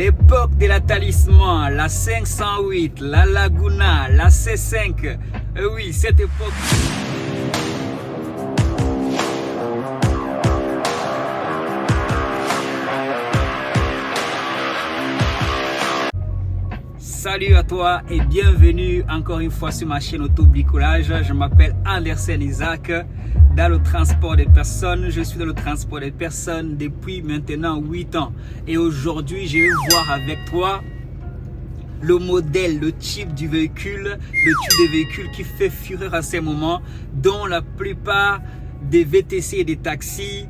l'époque de la Talisman, la 508, la Laguna, la C5. Oui, cette époque. Salut à toi et bienvenue encore une fois sur ma chaîne Auto-Bricolage. Je m'appelle Andersen Isaac. Dans le transport des personnes, je suis dans le transport des personnes depuis maintenant 8 ans. Et aujourd'hui, je vais voir avec toi le modèle, le type du véhicule, le type de véhicule qui fait fureur à ces moments, dont la plupart des VTC et des taxis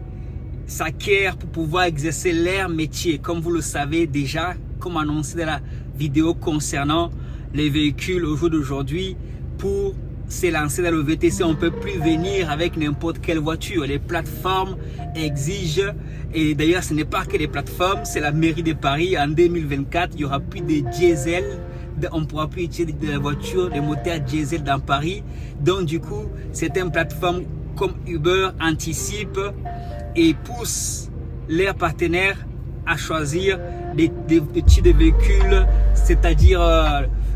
s'acquièrent pour pouvoir exercer leur métier. Comme vous le savez déjà, comme annoncé dans la vidéo concernant les véhicules au jour d'aujourd'hui, pour s'élancer dans le VTC, on ne peut plus venir avec n'importe quelle voiture. Les plateformes exigent, et d'ailleurs ce n'est pas que les plateformes, c'est la mairie de Paris. En 2024, il n'y aura plus de diesel, on ne pourra plus utiliser de la voiture, des moteurs diesel dans Paris. Donc du coup, certaines plateformes comme Uber anticipent et poussent leurs partenaires à choisir des types de véhicules, c'est-à-dire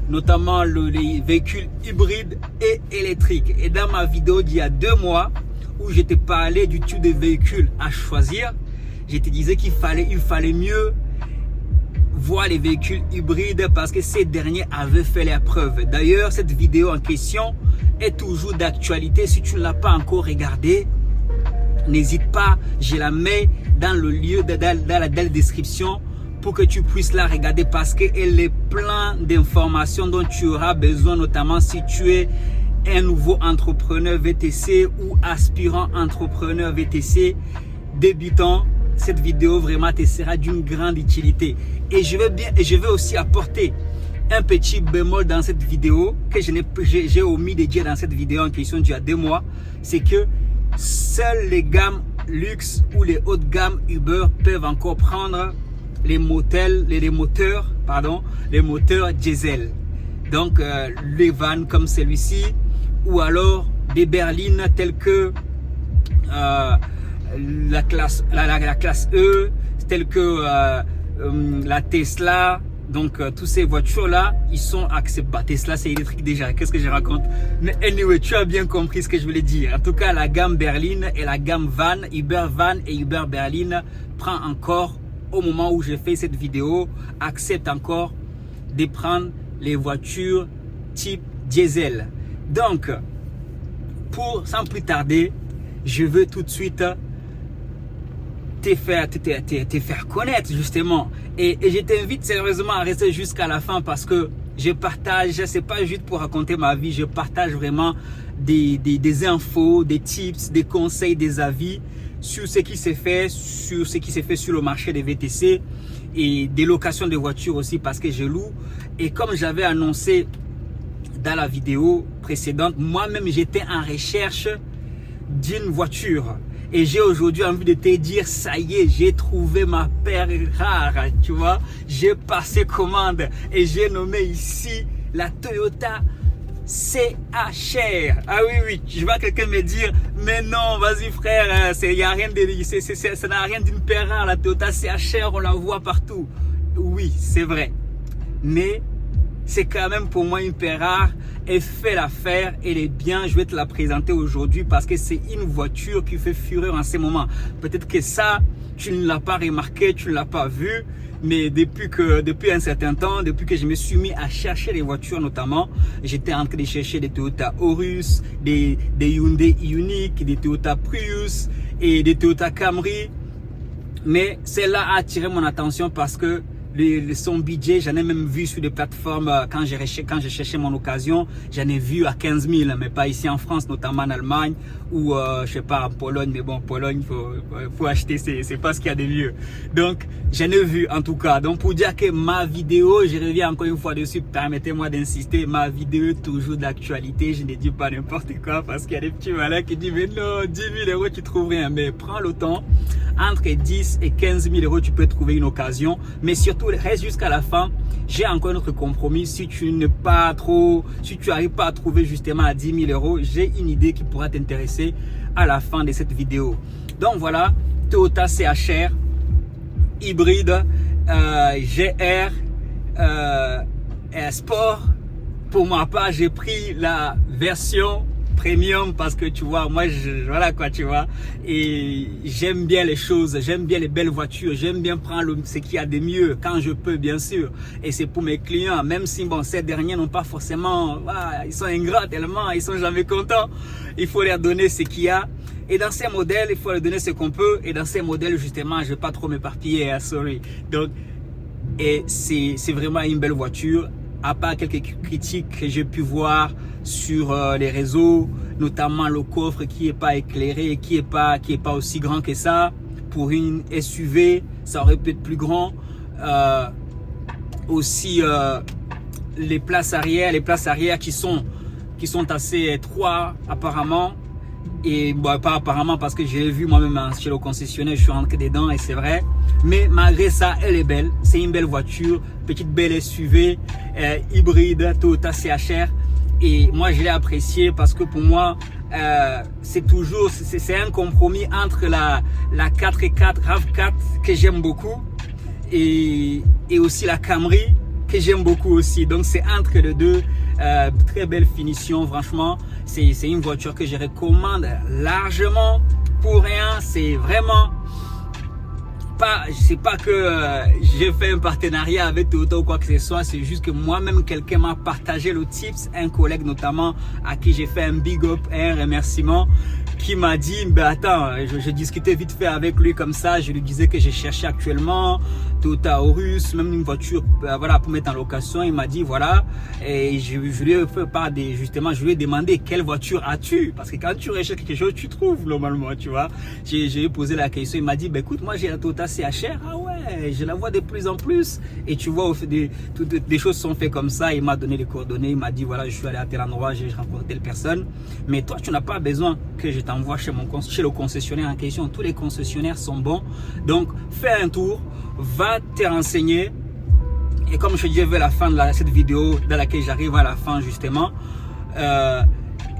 notamment les véhicules hybrides et électriques. Et dans ma vidéo d'il y a 2 mois, où je te parlais du type de véhicule à choisir, je te disais qu'il fallait mieux voir les véhicules hybrides parce que ces derniers avaient fait leurs preuves. D'ailleurs, cette vidéo en question est toujours d'actualité. Si tu ne l'as pas encore regardée, n'hésite pas, je la mets dans le lieu, dans la description pour que tu puisses la regarder parce qu'elle est plein d'informations dont tu auras besoin, notamment si tu es un nouveau entrepreneur VTC ou aspirant entrepreneur VTC débutant. Cette vidéo vraiment te sera d'une grande utilité. Et je vais aussi apporter un petit bémol dans cette vidéo que j'ai omis de dire dans cette vidéo en question d'il y a 2 mois, c'est que seules les gammes luxe ou les hautes gammes Uber peuvent encore prendre les moteurs diesel. Donc les vannes comme celui-ci ou alors des berlines telles que la classe E, telles que la Tesla. Donc toutes ces voitures là, ils sont acceptables. Tesla c'est électrique déjà, qu'est-ce que je raconte? Mais anyway, tu as bien compris ce que je voulais dire. En tout cas, la gamme berline et la gamme van, Uber Van et Uber Berline prend encore, au moment où j'ai fait cette vidéo, accepte encore de prendre les voitures type diesel. Donc sans plus tarder, je veux tout de suite te faire connaître justement, et je t'invite sérieusement à rester jusqu'à la fin parce que je partage, c'est pas juste pour raconter ma vie, je partage vraiment des infos, des tips, des conseils, des avis sur ce qui s'est fait, sur le marché des VTC et des locations de voitures aussi parce que je loue. Et comme j'avais annoncé dans la vidéo précédente, moi-même j'étais en recherche d'une voiture. Et j'ai aujourd'hui envie de te dire, ça y est, j'ai trouvé ma paire rare, tu vois. J'ai passé commande et j'ai nommé ici la Toyota CHR. Ah oui, je vois quelqu'un me dire, mais non, vas-y frère, ça n'a rien d'une paire rare, la Toyota CHR, on la voit partout. Oui, c'est vrai. Mais c'est quand même pour moi une paire rare. Elle fait l'affaire, elle est bien. Je vais te la présenter aujourd'hui parce que c'est une voiture qui fait fureur en ce moment. Peut-être que ça, tu ne l'as pas remarqué, tu ne l'as pas vu. Mais depuis un certain temps, depuis que je me suis mis à chercher les voitures notamment, j'étais en train de chercher des Toyota Aurus, des Hyundai Ioniq, des Toyota Prius et des Toyota Camry. Mais celle-là a attiré mon attention parce que son budget, j'en ai même vu sur des plateformes quand j'ai cherché mon occasion, j'en ai vu à 15 000, mais pas ici en France, notamment en Allemagne ou je sais pas en Pologne, mais bon, Pologne, faut acheter, c'est pas ce qu'il y a de mieux. Donc j'en ai vu en tout cas. Donc pour dire que ma vidéo, je reviens encore une fois dessus, permettez-moi d'insister, ma vidéo est toujours d'actualité, je ne dis pas n'importe quoi parce qu'il y a des petits malins qui disent mais non, 10 000 € tu trouves rien, mais prends le temps. Entre 10 et 15 000 € tu peux trouver une occasion, mais surtout reste jusqu'à la fin. J'ai encore un autre compromis. Si tu n'arrives pas à trouver justement à 10 000 €, j'ai une idée qui pourra t'intéresser à la fin de cette vidéo. Donc voilà, Toyota CHR hybride GR Sport. Pour ma part, j'ai pris la version premium parce que tu vois, moi, voilà quoi, tu vois. Et j'aime bien les choses, j'aime bien les belles voitures, j'aime bien prendre ce qu'il y a de mieux quand je peux, bien sûr. Et c'est pour mes clients, même si bon, ces derniers n'ont pas forcément, ils sont ingrats tellement, ils sont jamais contents. Il faut leur donner ce qu'il y a. Et dans ces modèles, il faut leur donner ce qu'on peut. Et dans ces modèles, justement, je vais pas trop m'éparpiller, sorry. Donc, et c'est vraiment une belle voiture. À part quelques critiques que j'ai pu voir sur les réseaux, notamment le coffre qui est pas éclairé, qui est pas aussi grand que ça. Pour une SUV, ça aurait pu être plus grand. Aussi les places arrière qui sont assez étroites apparemment. Et bon, pas apparemment parce que je l'ai vu moi-même chez le concessionnaire, je suis rentré dedans et c'est vrai. Mais malgré ça, elle est belle. C'est une belle voiture, petite belle SUV, hybride, Toyota CHR. Et moi, je l'ai appréciée parce que pour moi, c'est un compromis entre la 4x4 RAV4 que j'aime beaucoup et aussi la Camry que j'aime beaucoup aussi. Donc c'est entre les deux. Très belle finition, franchement. C'est une voiture que je recommande largement. Pour rien, c'est vraiment pas, c'est pas que j'ai fait un partenariat avec Toyota ou quoi que ce soit, c'est juste que moi-même quelqu'un m'a partagé le tips, un collègue notamment à qui j'ai fait un big up et un remerciement, qui m'a dit, ben attends, je discutais vite fait avec lui comme ça, je lui disais que j'ai cherché actuellement Toyota Aurus, même une voiture voilà, pour mettre en location. Il m'a dit voilà, et je lui ai fait part des, justement, je lui ai demandé quelle voiture as-tu, parce que quand tu recherches quelque chose, tu trouves normalement, tu vois. J'ai posé la question, il m'a dit, ben écoute, moi j'ai la Toyota CHR, ah ouais, je la vois de plus en plus, et tu vois, des choses sont faites comme ça. Il m'a donné les coordonnées, il m'a dit voilà, je suis allé à tel endroit, j'ai rencontré telle personne, mais toi tu n'as pas besoin que je t'envoie chez le concessionnaire en question. Tous les concessionnaires sont bons, donc fais un tour, va te renseigner. Et comme je disais vers la fin de cette vidéo dans laquelle j'arrive à la fin justement,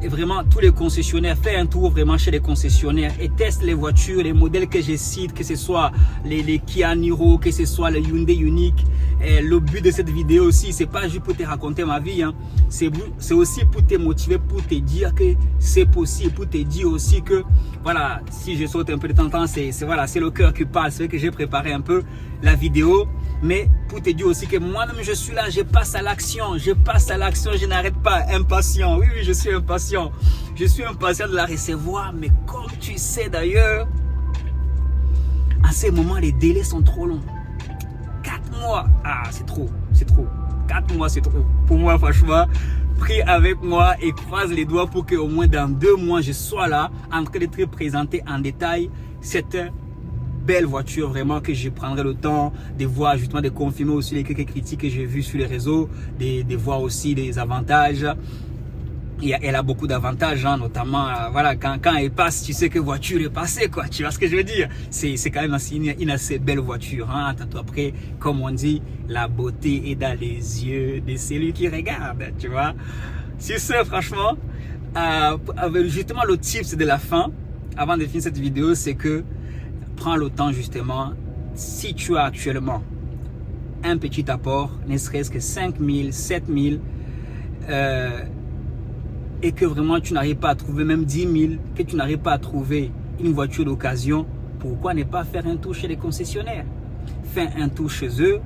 et vraiment tous les concessionnaires, fais un tour vraiment chez les concessionnaires et teste les voitures, les modèles que je cite, que ce soit les Kia Niro, que ce soit le Hyundai Ioniq. Et le but de cette vidéo aussi, c'est pas juste pour te raconter ma vie, hein. C'est aussi pour te motiver, pour te dire que c'est possible, pour te dire aussi que voilà, si je saute un peu de temps en temps, c'est voilà, c'est le cœur qui parle. C'est vrai que j'ai préparé un peu la vidéo, mais pour te dire aussi que moi-même je suis là, je passe à l'action, je n'arrête pas, impatient. Oui, je suis impatient. Je suis impatient de la recevoir, mais comme tu sais d'ailleurs, à ces moments, les délais sont trop longs. 4 mois, ah, c'est trop. 4 mois, c'est trop. Pour moi, franchement, prie avec moi et croise les doigts pour qu'au moins dans 2 mois, je sois là, en train de te présenter en détail cette belle voiture, vraiment, que je prendrai le temps de voir, justement, de confirmer aussi les quelques critiques que j'ai vues sur les réseaux, de voir aussi les avantages. Elle a beaucoup d'avantages, hein, notamment, voilà, quand elle passe, tu sais que voiture est passée, quoi. Tu vois ce que je veux dire? C'est quand même une assez belle voiture, hein. Tantôt après, comme on dit, la beauté est dans les yeux de celui qui regarde, tu vois. Sur ce, franchement, justement, le tips de la fin, avant de finir cette vidéo, c'est que prends le temps, justement, si tu as actuellement un petit apport, ne serait-ce que 5 000, 7 000, et que vraiment tu n'arrives pas à trouver même 10 000, que tu n'arrives pas à trouver une voiture d'occasion, pourquoi ne pas faire un tour chez les concessionnaires? Fais un tour chez eux,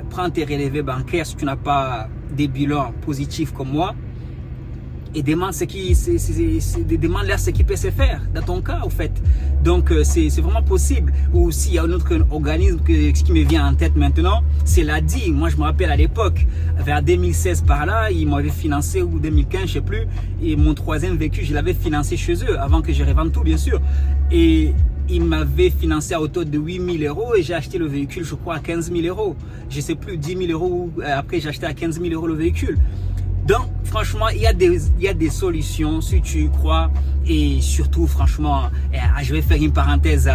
prends tes relevés bancaires si tu n'as pas des bilans positifs comme moi, et demande demande-leur ce qui peut se faire dans ton cas, au fait. Donc c'est vraiment possible. Ou s'il y a un autre organisme qui me vient en tête maintenant, c'est l'ADI. Moi je me rappelle à l'époque, vers 2016 par là, ils m'avaient financé, ou 2015 je sais plus, et mon 3e véhicule je l'avais financé chez eux avant que je revende tout, bien sûr. Et ils m'avaient financé à hauteur de 8 000 € et j'ai acheté le véhicule, je crois, à 15 000 €. Je sais plus, 10 000 €. Après j'ai acheté à 15 000 € le véhicule. Donc, franchement, il y a des solutions si tu y crois. Et surtout, franchement, je vais faire une parenthèse.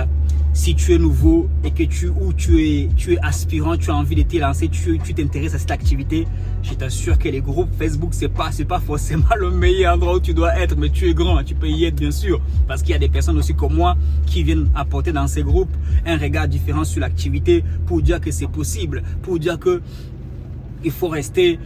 si tu es nouveau et que tu es aspirant, tu as envie de te lancer, tu t'intéresses à cette activité, je t'assure que les groupes Facebook, c'est pas forcément le meilleur endroit où tu dois être, mais tu es grand, tu peux y être bien sûr, parce qu'il y a des personnes aussi comme moi qui viennent apporter dans ces groupes un regard différent sur l'activité pour dire que c'est possible, pour dire que il faut rester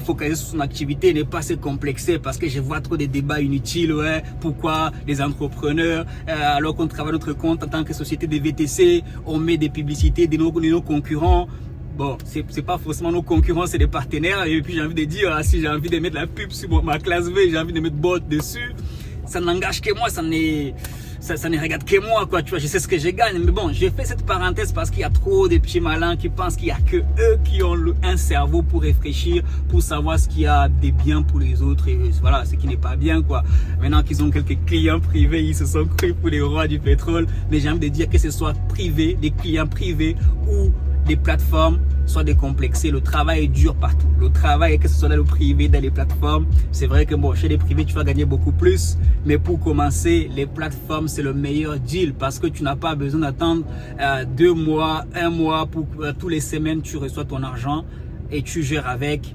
focalisé sur son activité et ne pas se complexer, parce que je vois trop de débats inutiles. Ouais, pourquoi les entrepreneurs, alors qu'on travaille notre compte en tant que société de VTC, on met des publicités de nos concurrents. Bon, c'est pas forcément nos concurrents, c'est des partenaires. Et puis j'ai envie de dire, si j'ai envie de mettre la pub sur ma classe V, j'ai envie de mettre bot dessus, ça n'engage que moi, ça ne regarde que moi, quoi, tu vois, je sais ce que je gagne. Mais bon, j'ai fait cette parenthèse parce qu'il y a trop de petits malins qui pensent qu'il n'y a que eux qui ont un cerveau pour réfléchir, pour savoir ce qu'il y a de bien pour les autres et voilà, ce qui n'est pas bien, quoi. Maintenant qu'ils ont quelques clients privés, ils se sont cru pour les rois du pétrole. Mais j'ai envie de dire que ce soit privé, des clients privés ou des plateformes, soit décomplexées. Le travail est dur partout. Le travail, que ce soit dans le privé, dans les plateformes, c'est vrai que bon, chez les privés, tu vas gagner beaucoup plus. Mais pour commencer, les plateformes, c'est le meilleur deal parce que tu n'as pas besoin d'attendre 2 mois, 1 mois pour tous les semaines, tu reçois ton argent et tu gères avec.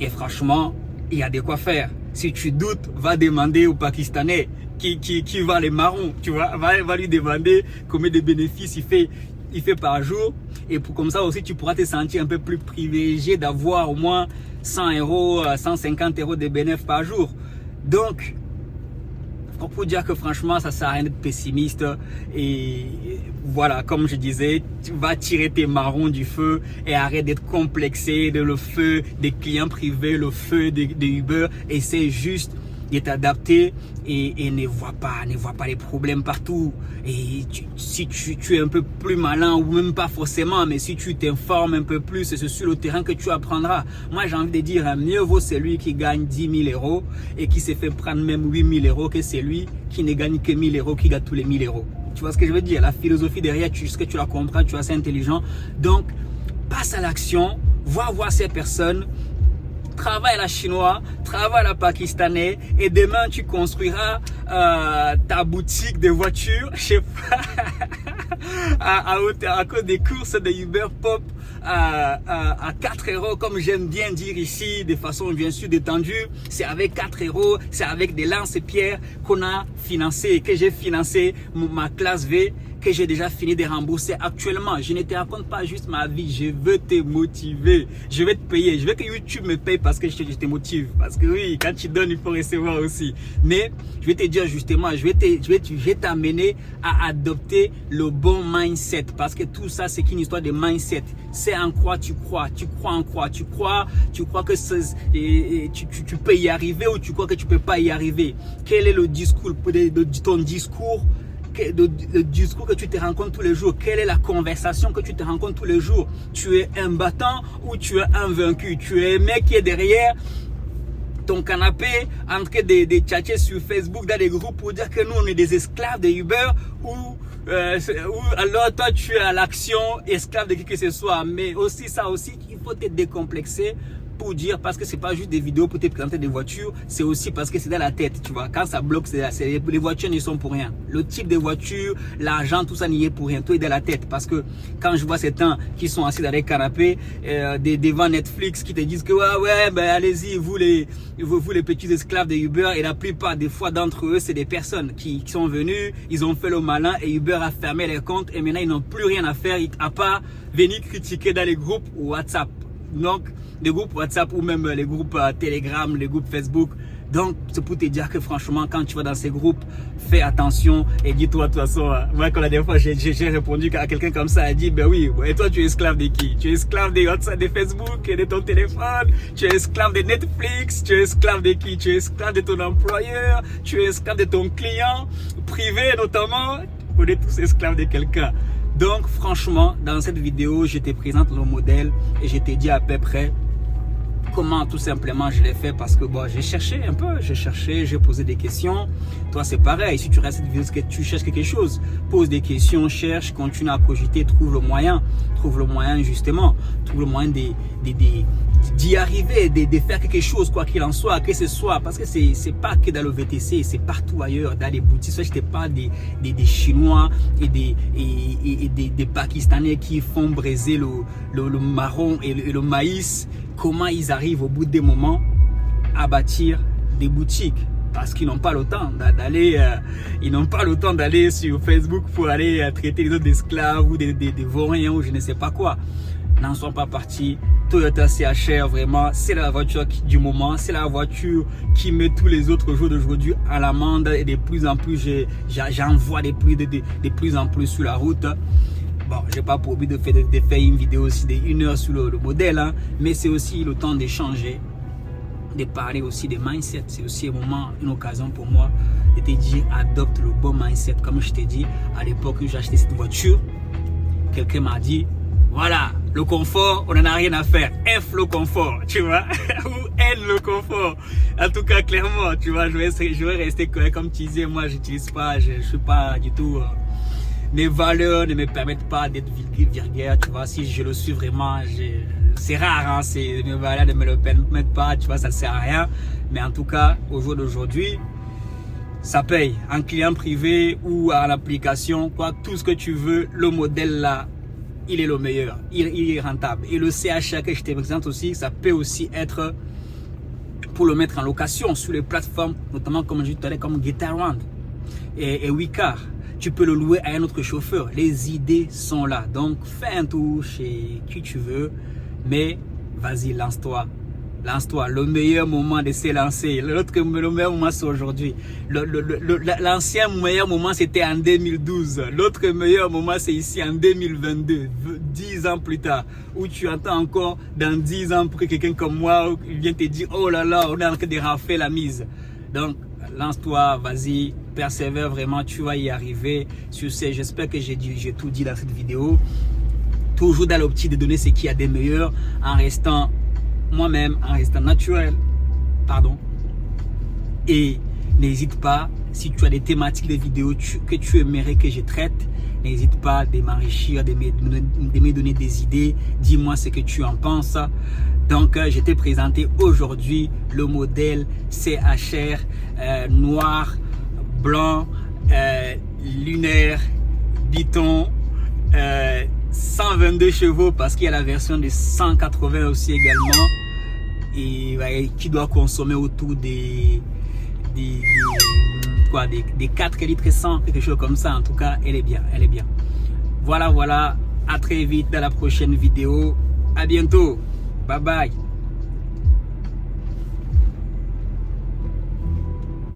Et franchement, il y a de quoi faire. Si tu doutes, va demander au Pakistanais qui vend les marrons, tu vois, va lui demander combien de bénéfices il fait par jour, et comme ça aussi tu pourras te sentir un peu plus privilégié d'avoir au moins 100 euros, 150 euros de bénéfices par jour. Donc pour dire que franchement ça sert à rien d'être pessimiste, et voilà, comme je disais, tu vas tirer tes marrons du feu et arrête d'être complexé de le feu des clients privés, le feu de Uber. Essaie juste de t'adapter et ne vois pas les problèmes partout. Et si tu es un peu plus malin, ou même pas forcément, mais si tu t'informes un peu plus, c'est sur le terrain que tu apprendras. Moi j'ai envie de dire, mieux vaut celui qui gagne 10 000 euros et qui s'est fait prendre même 8 000 euros que celui qui ne gagne que 1 000 euros, qui gagne tous les 1 000 euros. Tu vois ce que je veux dire? La philosophie derrière, ce que tu la comprends, tu es assez intelligent. Donc passe à l'action, va voir ces personnes, travaille à la chinois, travaille à la pakistanais, et demain tu construiras ta boutique de voitures, je sais pas, à cause des courses de Uber Pop à 4 euros, comme j'aime bien dire ici, de façon bien sûr détendue. C'est avec 4 euros, c'est avec des lance-pierres qu'on a financé, que j'ai financé ma classe V, que j'ai déjà fini de rembourser actuellement. Je ne te raconte pas juste ma vie, je veux te motiver, je vais te payer, je veux que YouTube me paye parce que je te motive, parce que oui, quand tu donnes il faut recevoir aussi. Mais je vais te dire justement, je vais t'amener à adopter le bon mindset, parce que tout ça c'est qu'une histoire de mindset. C'est en quoi tu crois en quoi tu crois que tu peux y arriver, ou tu crois que tu peux pas y arriver. Quel est le discours de ton discours, le discours que tu te rencontres tous les jours? Quelle est la conversation que tu te rencontres tous les jours? Tu es un battant ou tu es un vaincu? Tu es un mec qui est derrière ton canapé en train de tchatcher sur Facebook dans des groupes pour dire que nous on est des esclaves de Uber, ou alors toi tu es à l'action, esclave de qui que ce soit. Mais aussi ça aussi, il faut te décomplexer pour dire, parce que c'est pas juste des vidéos pour te présenter des voitures, c'est aussi parce que c'est dans la tête, tu vois. Quand ça bloque, les voitures n'y sont pour rien. Le type de voiture, l'argent, tout ça n'y est pour rien. Tout est dans la tête. Parce que quand je vois ces gens qui sont assis dans les canapés devant Netflix, qui te disent que ouais, ben allez-y, vous les petits esclaves de Uber, et la plupart des fois d'entre eux, c'est des personnes qui sont venues, ils ont fait le malin et Uber a fermé les comptes, et maintenant ils n'ont plus rien à faire à part venir critiquer dans les groupes WhatsApp. Donc, les groupes WhatsApp ou même les groupes Telegram, les groupes Facebook. Donc, c'est pour te dire que franchement, quand tu vas dans ces groupes, fais attention et dis-toi de toute façon, moi, quand la dernière fois, j'ai répondu à quelqu'un comme ça, elle dit, ben oui, et toi, tu es esclave de qui? Tu es esclave de WhatsApp, de Facebook et de ton téléphone, tu es esclave de Netflix, tu es esclave de qui? Tu es esclave de ton employeur, tu es esclave de ton client, privé notamment, on est tous esclaves de quelqu'un. Donc franchement, dans cette vidéo, je te présente le modèle et je te dis à peu près comment tout simplement je l'ai fait, parce que bon, j'ai cherché un peu, j'ai posé des questions. Toi c'est pareil, si tu restes cette vidéo, que tu cherches quelque chose, pose des questions, cherche, continue à cogiter, trouve le moyen justement, trouve le moyen d'y arriver, de faire quelque chose, quoi qu'il en soit, que ce soit, parce que c'est pas que dans le VTC, c'est partout ailleurs, dans les boutiques. Je ne pas des Chinois et des Pakistanais qui font briser le marron et le maïs. Comment ils arrivent au bout des moments à bâtir des boutiques? Parce qu'ils n'ont pas le temps d'aller sur Facebook pour aller traiter les autres d'esclaves ou des vauriens ou je ne sais pas quoi. N'en sont pas partis. Toyota CHR, vraiment, c'est la voiture du moment, c'est la voiture qui met tous les autres jours d'aujourd'hui à l'amende et de plus en plus, j'en vois de plus en plus sur la route. Bon, j'ai pas pour but de faire une vidéo aussi d'1 heure sur le modèle, hein, mais c'est aussi le temps d'échanger, de parler aussi des mindsets. C'est aussi un moment, une occasion pour moi de te dire, adopte le bon mindset. Comme je t'ai dit, à l'époque où j'ai acheté cette voiture, quelqu'un m'a dit, voilà, le confort, on n'en a rien à faire. F le confort, tu vois, ou N le confort. En tout cas, clairement, tu vois, je vais rester comme tu disais, moi, j'utilise pas, je suis pas du tout... mes valeurs ne me permettent pas d'être vulgaire, tu vois, si je le suis vraiment, c'est rare, hein, mes valeurs ne me le permettent pas, tu vois, ça ne sert à rien. Mais en tout cas, au jour d'aujourd'hui, ça paye. En client privé ou à l'application, quoi, tout ce que tu veux, le modèle là, il est le meilleur, il est rentable. Et le CHR que je te présente aussi, ça peut aussi être pour le mettre en location sur les plateformes, notamment comme je disais tout à l'heure, comme GetAround et Wicar. Tu peux le louer à un autre chauffeur. Les idées sont là. Donc, fais un tour chez qui tu veux. Mais, vas-y, lance-toi. Lance-toi. Le meilleur moment de se lancer. Le meilleur moment, c'est aujourd'hui. L'ancien meilleur moment, c'était en 2012. L'autre meilleur moment, c'est ici en 2022. 10 ans plus tard. Où tu entends encore dans 10 ans pour que quelqu'un comme moi vienne te dire, oh là là, on est en train de rafler la mise. Donc, lance-toi, vas-y, persévère vraiment, tu vas y arriver. Sur ce, j'espère que j'ai tout dit dans cette vidéo. Toujours dans l'optique de donner ce qu'il y a de meilleur en restant moi-même, en restant naturel. Pardon. Et n'hésite pas, si tu as des thématiques de vidéos que tu aimerais que je traite, n'hésite pas de m'enrichir, de me donner des idées. Dis-moi ce que tu en penses. Donc, je t'ai présenté aujourd'hui le modèle CHR noir, blanc, lunaire, biton, 122 chevaux parce qu'il y a la version de 180 aussi également et qui doit consommer autour des 4 litres 100, quelque chose comme ça. En tout cas, elle est bien, elle est bien. Voilà, à très vite dans la prochaine vidéo. À bientôt. Bye bye.